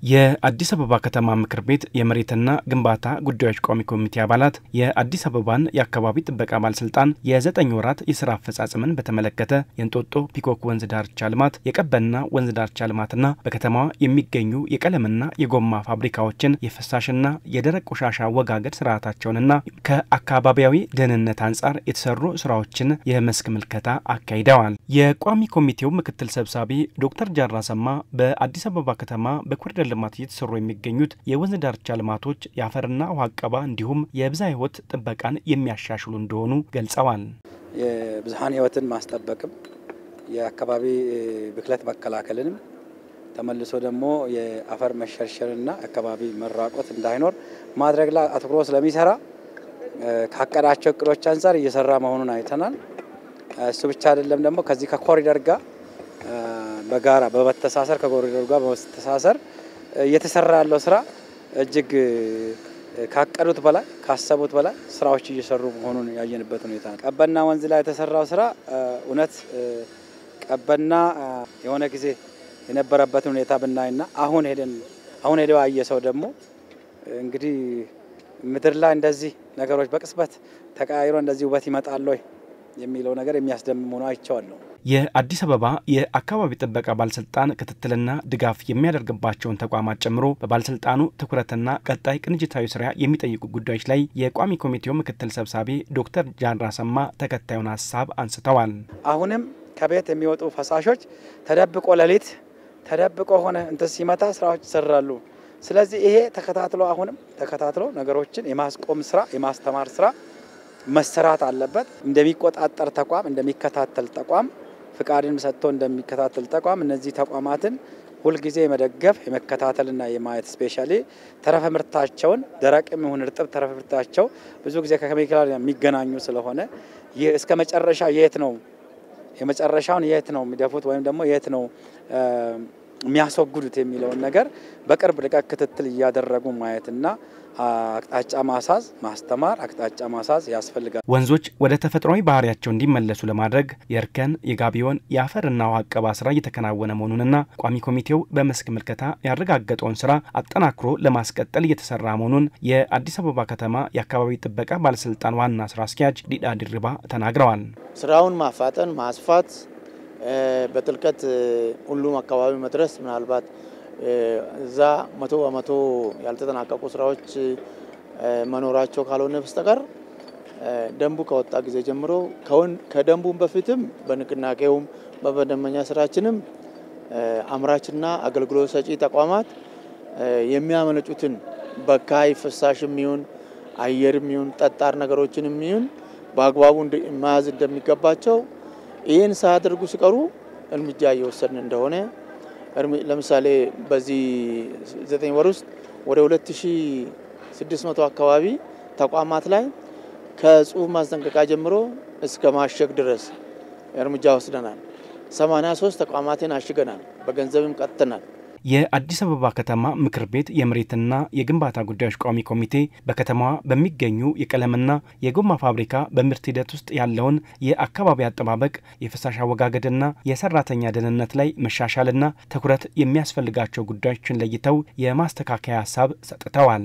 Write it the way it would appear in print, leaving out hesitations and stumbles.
የአዲስ አበባ ከተማ ምክር ቤት የመሬትና ግንባታ ጉዳዮች ቋሚ ኮሚቴ አባላት የአዲስ አበባን የአካባቢ ጥበቃ ባለስልጣን የ9 ወራት የሥራ አፈጻጸምን በተመለከተ የእንጦጦ ፒኮክ ወንዝ ዳርቻ ልማት፣ የቀበና ወንዝ ዳርቻ ልማትና በከተማዋ የሚገኙ የቀለምና የጎማ ፋብሪካዎችን የፍሳሽና የደረቅ ቆሻሻ አወጋገድ ስርዓታቸውንና ከአካባቢያዊ ደህንነት አንጻር የተሰሩ ስራዎችን የመስክ ምልከታ አካሂደዋል። የቋሚ ኮሚቴው ምክትል ሰብሳቢ ዶክተር ጃራ ሰማ በአዲስ አበባ ከተማ በኮሪደር ልማት እየተሰሩ የሚገኙት የወንዝ ዳርቻ ልማቶች የአፈርና ውሃ አቀባ እንዲሁም የብዝሃ ሕይወት ጥበቃን የሚያሻሽሉ እንደሆኑ ገልጸዋል። የብዝሃን ሕይወትን ማስጠበቅም የአካባቢ ብክለት መከላከልንም ተመልሶ ደግሞ የአፈር መሸርሸርና አካባቢ መራቆት እንዳይኖር ማድረግ ላይ አትኩሮ ስለሚሰራ ካቀዳቸው እቅዶች አንፃር እየሰራ መሆኑን አይተናል። እሱ ብቻ አይደለም ደግሞ ከዚህ ከኮሪደር ጋር በጋራ በመተሳሰር ከኮሪደር ጋር በመተሳሰር እየተሰራ ያለው ስራ እጅግ ካቀዱት በላይ ካሰቡት በላይ ስራዎች እየሰሩ መሆኑን ያየንበት ሁኔታ ነው። ቀበና ወንዝ ላይ የተሰራው ስራ እውነት ቀበና የሆነ ጊዜ የነበረበት ሁኔታ ብናይና አሁን ሄደው አየሰው ደግሞ እንግዲህ ምድር ላይ እንደዚህ ነገሮች በቅጽበት ተቀያይሮ እንደዚህ ውበት ይመጣል ወይ የሚለው ነገር የሚያስደምም ሆኖ አይቻለሁ። የአዲስ አበባ የአካባቢ ጥበቃ ባለስልጣን ክትትልና ድጋፍ የሚያደርግባቸውን ተቋማት ጨምሮ በባለስልጣኑ ትኩረትና ቀጣይ ቅንጅታዊ ስራ የሚጠይቁ ጉዳዮች ላይ የቋሚ ኮሚቴው ምክትል ሰብሳቢ ዶክተር ጃራ ሰማ ተከታዩን ሀሳብ አንስተዋል። አሁንም ከቤት የሚወጡ ፈሳሾች ተደብቆ ሌሊት ተደብቆ ሆነ እንትን ሲመታ ስራዎች ይሰራሉ። ስለዚህ ይሄ ተከታትሎ ነገሮችን የማስቆም ስራ የማስተማር ስራ መሰራት አለበት። እንደሚቆጣጠር ተቋም እንደሚከታተል ተቋም ፍቃድን ሰጥቶ እንደሚከታተል ተቋም እነዚህ ተቋማትን ሁሉ ጊዜ የመደገፍ የመከታተልና የማየት ስፔሻሊ ተረፈ ምርታቸውን ደረቅም ይሁን እርጥብ ተረፈ ምርታቸው ብዙ ጊዜ ከኬሚካል የሚገናኙ ስለሆነ ይህ እስከ መጨረሻ የት ነው የመጨረሻውን የት ነው የሚደፉት ወይም ደግሞ የት ነው የሚያስወግዱት የሚለውን ነገር በቅርብ ርቀት ክትትል እያደረጉ ማየትና አቅጣጫ ማሳዝ ማስተማር አቅጣጫ ማሳዝ ያስፈልጋል። ወንዞች ወደ ተፈጥሯዊ ባህሪያቸው እንዲመለሱ ለማድረግ የእርከን የጋቢዮን የአፈርና ውሃ አቀባ ስራ እየተከናወነ መሆኑንና ቋሚ ኮሚቴው በመስክ ምልከታ ያረጋገጠውን ስራ አጠናክሮ ለማስቀጠል እየተሰራ መሆኑን የአዲስ አበባ ከተማ የአካባቢ ጥበቃ ባለስልጣን ዋና ስራ አስኪያጅ ዲዳ ድርባ ተናግረዋል። ስራውን ማፋጠን ማስፋት በጥልቀት ሁሉም አካባቢ መድረስ ምናልባት እዛ 100% ያልተጠናቀቁ ስራዎች መኖራቸው ካልሆነ በስተቀር ደንቡ ከወጣ ጊዜ ጀምሮ ከደንቡም በፊትም በንቅናቄውም በመደበኛ ስራችንም አምራችና አገልግሎት ሰጪ ተቋማት የሚያመነጩትን በካይ ፍሳሽም ይሁን አየርም ይሁን ጠጣር ነገሮችንም ይሁን በአግባቡ ማያዝ እንደሚገባቸው ይህን ሳያደርጉ ሲቀሩ እርምጃ እየወሰድን እንደሆነ ለምሳሌ በዚህ 9 ወር ውስጥ ወደ 2600 አካባቢ ተቋማት ላይ ከጽሁፍ ማስጠንቀቂያ ጀምሮ እስከ ማሸግ ድረስ እርምጃ ወስደናል። 83 ተቋማትን አሽገናል፣ በገንዘብም ቀጥተናል። የአዲስ አበባ ከተማ ምክር ቤት የመሬትና የግንባታ ጉዳዮች ቋሚ ኮሚቴ በከተማዋ በሚገኙ የቀለምና የጎማ ፋብሪካ በምርት ሂደት ውስጥ ያለውን የአካባቢ አጠባበቅ የፍሳሽ አወጋገድና የሰራተኛ ደህንነት ላይ መሻሻልና ትኩረት የሚያስፈልጋቸው ጉዳዮችን ለይተው የማስተካከያ ሀሳብ ሰጥተዋል።